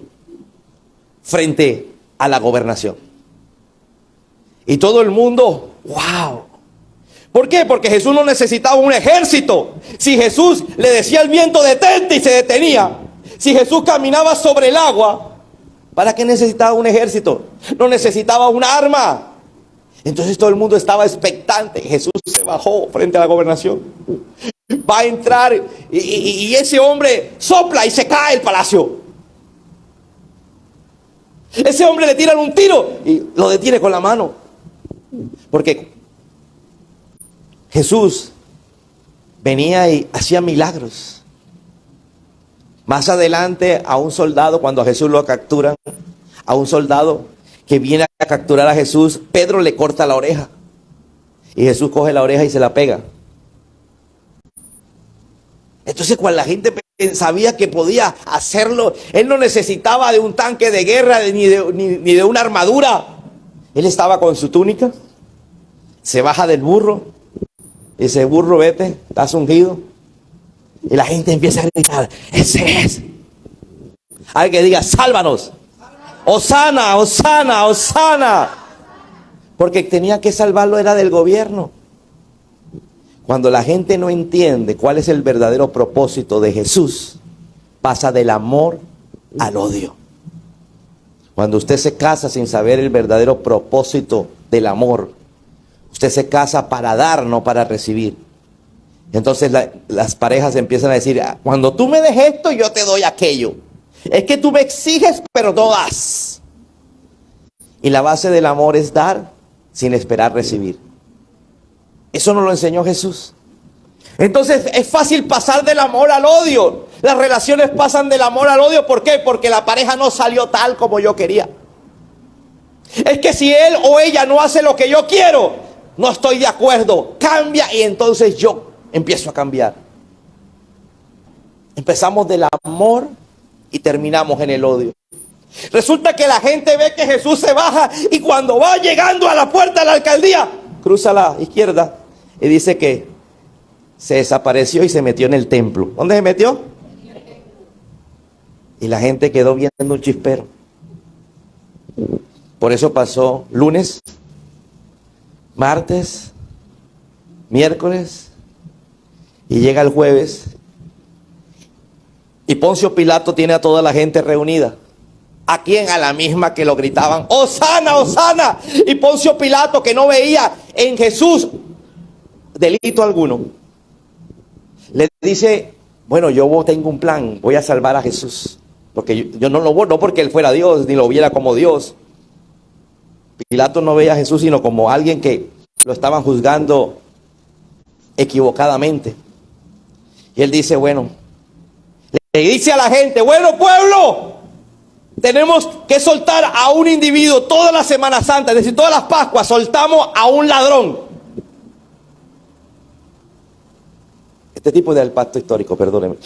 frente a la gobernación. Y todo el mundo, wow. ¿Por qué? Porque Jesús no necesitaba un ejército. Si Jesús le decía al viento detente y se detenía. Si Jesús caminaba sobre el agua, ¿para qué necesitaba un ejército? No necesitaba un arma. Entonces todo el mundo estaba expectante. Jesús se bajó frente a la gobernación. Va a entrar y ese hombre sopla y se cae el palacio. Ese hombre le tiran un tiro y lo detiene con la mano. Porque Jesús venía y hacía milagros. Más adelante a un soldado, cuando a Jesús lo capturan, a un soldado que viene a capturar a Jesús, Pedro le corta la oreja. Y Jesús coge la oreja y se la pega. Entonces cuando la gente sabía que podía hacerlo, él no necesitaba de un tanque de guerra ni de una armadura. Él estaba con su túnica, se baja del burro. Ese burro, vete, estás ungido. Y la gente empieza a gritar, ese es. Alguien que diga, sálvanos. Hosana, Hosana, Hosana. Porque tenía que salvarlo, era del gobierno. Cuando la gente no entiende cuál es el verdadero propósito de Jesús, pasa del amor al odio. Cuando usted se casa sin saber el verdadero propósito del amor, usted se casa para dar, no para recibir. Entonces las parejas empiezan a decir, cuando tú me des esto, yo te doy aquello. Es que tú me exiges, pero no das. Y la base del amor es dar sin esperar recibir. Eso nos lo enseñó Jesús. Entonces es fácil pasar del amor al odio. Las relaciones pasan del amor al odio. ¿Por qué? Porque la pareja no salió tal como yo quería. Es que si él o ella no hace lo que yo quiero, no estoy de acuerdo, cambia y entonces yo empiezo a cambiar. Empezamos del amor y terminamos en el odio. Resulta que la gente ve que Jesús se baja y cuando va llegando a la puerta de la alcaldía, cruza a la izquierda y dice que se desapareció y se metió en el templo. ¿Dónde se metió? Y la gente quedó viendo un chispero. Por eso pasó lunes, martes, miércoles, y llega el jueves, y Poncio Pilato tiene a toda la gente reunida. ¿A quién? A la misma que lo gritaban, ¡Hosana, Hosana! Y Poncio Pilato, que no veía en Jesús delito alguno, le dice, bueno, yo tengo un plan, voy a salvar a Jesús. Porque yo no lo voy, no porque él fuera Dios, ni lo viera como Dios. Pilato no veía a Jesús, sino como alguien que lo estaban juzgando equivocadamente. Y él dice, bueno, le dice a la gente, bueno, pueblo, tenemos que soltar a un individuo toda la Semana Santa, es decir, todas las Pascuas, soltamos a un ladrón. Este tipo del pacto histórico, perdóneme.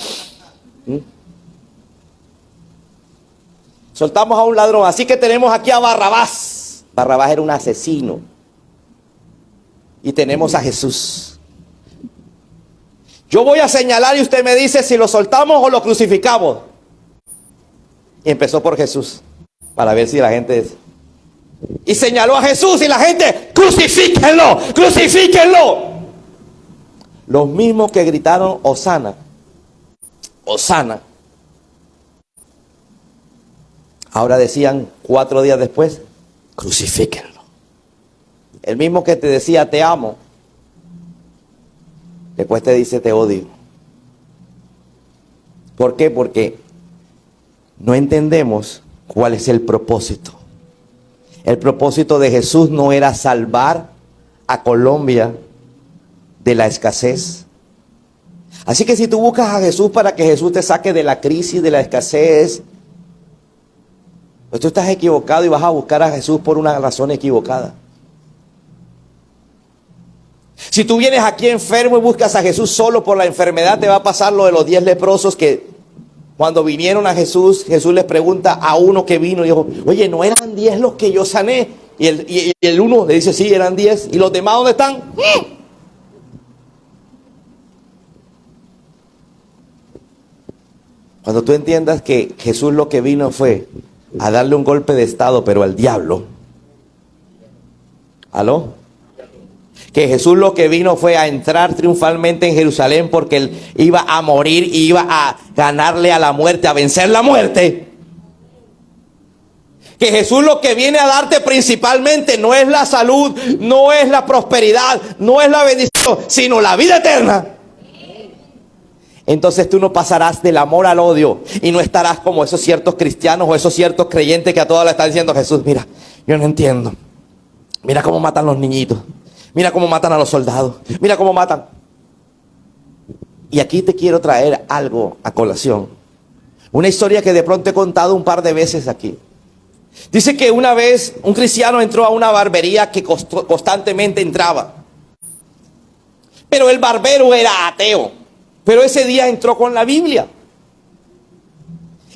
Soltamos a un ladrón, así que tenemos aquí a Barrabás. Barrabás era un asesino. Y tenemos a Jesús. Yo voy a señalar y usted me dice si lo soltamos o lo crucificamos. Y empezó por Jesús, para ver si la gente... Y señaló a Jesús y la gente, ¡crucifíquenlo! ¡Crucifíquenlo! Los mismos que gritaron, Hosana, Hosana. Ahora decían 4 días después, crucifíquenlo. El mismo que te decía te amo, después te dice te odio. ¿Por qué? Porque no entendemos cuál es el propósito. El propósito de Jesús no era salvar a Colombia de la escasez. Así que si tú buscas a Jesús para que Jesús te saque de la crisis, de la escasez, pues tú estás equivocado y vas a buscar a Jesús por una razón equivocada. Si tú vienes aquí enfermo y buscas a Jesús solo por la enfermedad, te va a pasar lo de los 10 leprosos que cuando vinieron a Jesús, Jesús les pregunta a uno que vino y dijo, oye, ¿no eran 10 los que yo sané? Y el uno le dice, sí, eran 10. ¿Y los demás dónde están? Cuando tú entiendas que Jesús lo que vino fue a darle un golpe de estado, pero al diablo. ¿Aló? Que Jesús lo que vino fue a entrar triunfalmente en Jerusalén porque él iba a morir y iba a ganarle a la muerte, a vencer la muerte. Que Jesús lo que viene a darte principalmente no es la salud, no es la prosperidad, no es la bendición, sino la vida eterna. Entonces tú no pasarás del amor al odio y no estarás como esos ciertos cristianos o esos ciertos creyentes que a todos le están diciendo, Jesús, mira, yo no entiendo. Mira cómo matan los niñitos. Mira cómo matan a los soldados. Mira cómo matan. Y aquí te quiero traer algo a colación. Una historia que de pronto he contado un par de veces aquí. Dice que una vez un cristiano entró a una barbería que constantemente entraba. Pero el barbero era ateo. Pero ese día entró con la Biblia.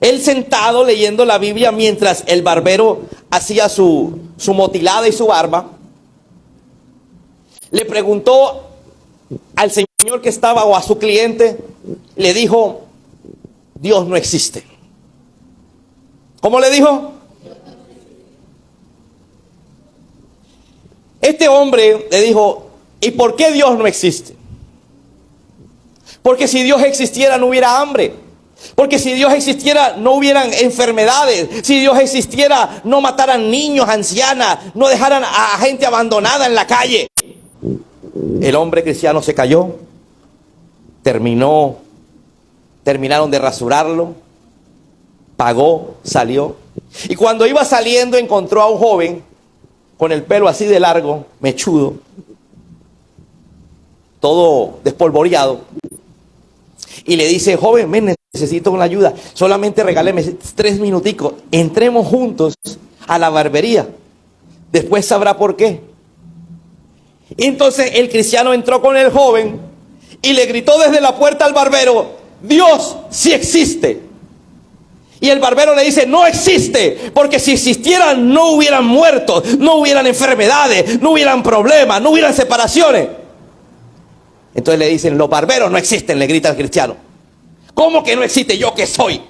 Él sentado leyendo la Biblia mientras el barbero hacía su motilada y su barba. Le preguntó al señor que estaba o a su cliente, le dijo, Dios no existe. ¿Cómo le dijo? Este hombre le dijo, ¿y por qué Dios no existe? Porque si Dios existiera no hubiera hambre. Porque si Dios existiera no hubieran enfermedades. Si Dios existiera no mataran niños, ancianas, no dejaran a gente abandonada en la calle. El hombre cristiano se cayó. Terminaron de rasurarlo. Pagó, salió. Y cuando iba saliendo encontró a un joven con el pelo así de largo, mechudo, todo despolvoreado. Y le dice, joven, ven, necesito una ayuda. Solamente regáleme 3 minuticos. Entremos juntos a la barbería. Después sabrá por qué. Y entonces el cristiano entró con el joven y le gritó desde la puerta al barbero, Dios sí existe. Y el barbero le dice, no existe, porque si existiera no hubieran muertos, no hubieran enfermedades, no hubieran problemas, no hubieran separaciones. Entonces le dicen, los barberos no existen, le grita el cristiano. ¿Cómo que no existe? ¿Yo qué soy?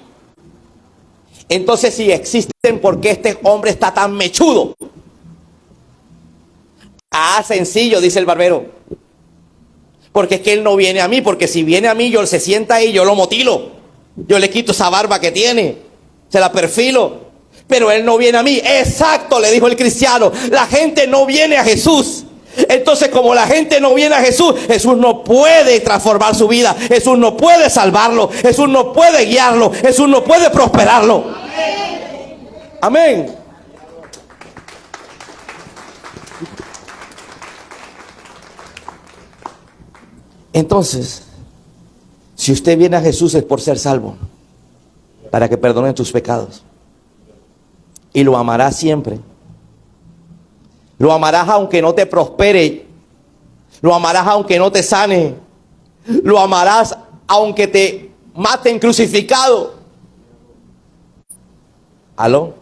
Entonces si existen, ¿por qué este hombre está tan mechudo? Ah, sencillo, dice el barbero. Porque es que Él no viene a mí, porque si viene a mí, yo se sienta ahí, yo lo motilo. Yo le quito esa barba que tiene, se la perfilo. Pero Él no viene a mí. Exacto, le dijo el cristiano. La gente no viene a Jesús. Entonces, como la gente no viene a Jesús, Jesús no puede transformar su vida. Jesús no puede salvarlo. Jesús no puede guiarlo. Jesús no puede prosperarlo. Amén. Entonces, si usted viene a Jesús es por ser salvo, para que perdone tus pecados. Y lo amarás siempre. Lo amarás aunque no te prospere. Lo amarás aunque no te sane. Lo amarás aunque te maten crucificado. ¿Aló?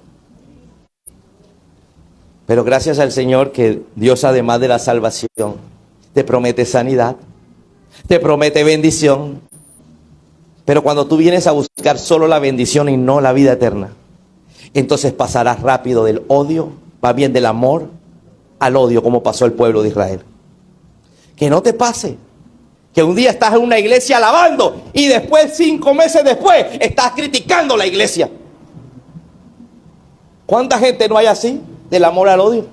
Pero gracias al Señor que Dios, además de la salvación, te promete sanidad, te promete bendición. Pero cuando tú vienes a buscar solo la bendición y no la vida eterna, entonces pasarás rápido del odio, va bien del amor al odio, como pasó el pueblo de Israel. Que no te pase que un día estás en una iglesia alabando y después, 5 meses después, estás criticando la iglesia. ¿Cuánta gente no hay así? Del amor al odio.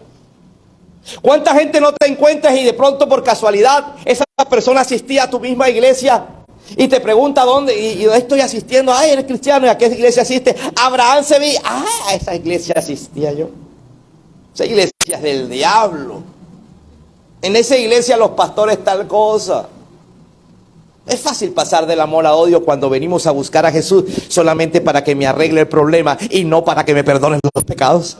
¿Cuánta gente no te encuentras y de pronto por casualidad esa persona asistía a tu misma iglesia y te pregunta dónde? Y yo estoy asistiendo. Ay, eres cristiano. ¿Y a qué iglesia asiste? Abraham se vi. Ah, a esa iglesia asistía yo. Esa iglesia es del diablo. En esa iglesia los pastores tal cosa. Es fácil pasar del amor a odio cuando venimos a buscar a Jesús solamente para que me arregle el problema y no para que me perdonen los pecados.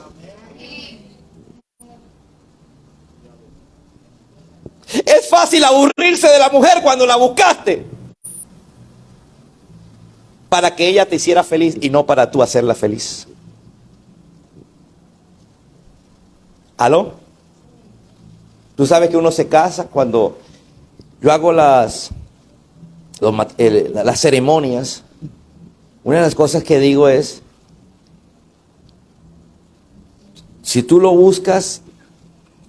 Es fácil aburrirse de la mujer cuando la buscaste para que ella te hiciera feliz y no para tú hacerla feliz. ¿Aló? Tú sabes que uno se casa cuando yo hago las ceremonias. Una de las cosas que digo es, si tú lo buscas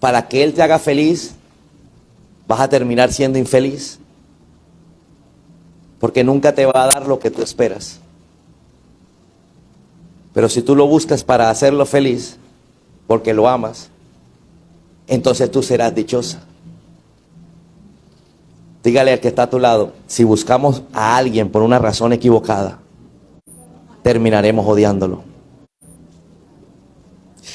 para que él te haga feliz, vas a terminar siendo infeliz, porque nunca te va a dar lo que tú esperas. Pero si tú lo buscas para hacerlo feliz, porque lo amas, entonces tú serás dichosa. Dígale al que está a tu lado, si buscamos a alguien por una razón equivocada, terminaremos odiándolo.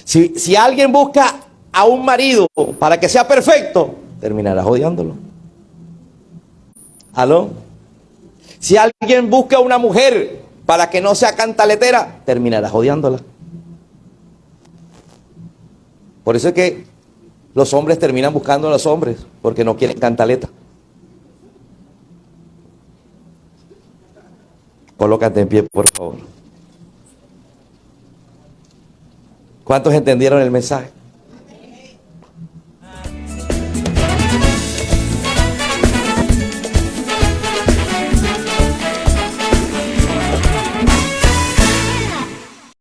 Si alguien busca a un marido para que sea perfecto, terminarás odiándolo. ¿Aló? Si alguien busca a una mujer para que no sea cantaletera, terminarás odiándola. Por eso es que los hombres terminan buscando a los hombres, porque no quieren cantaleta. Colócate en pie, por favor. ¿Cuántos entendieron el mensaje?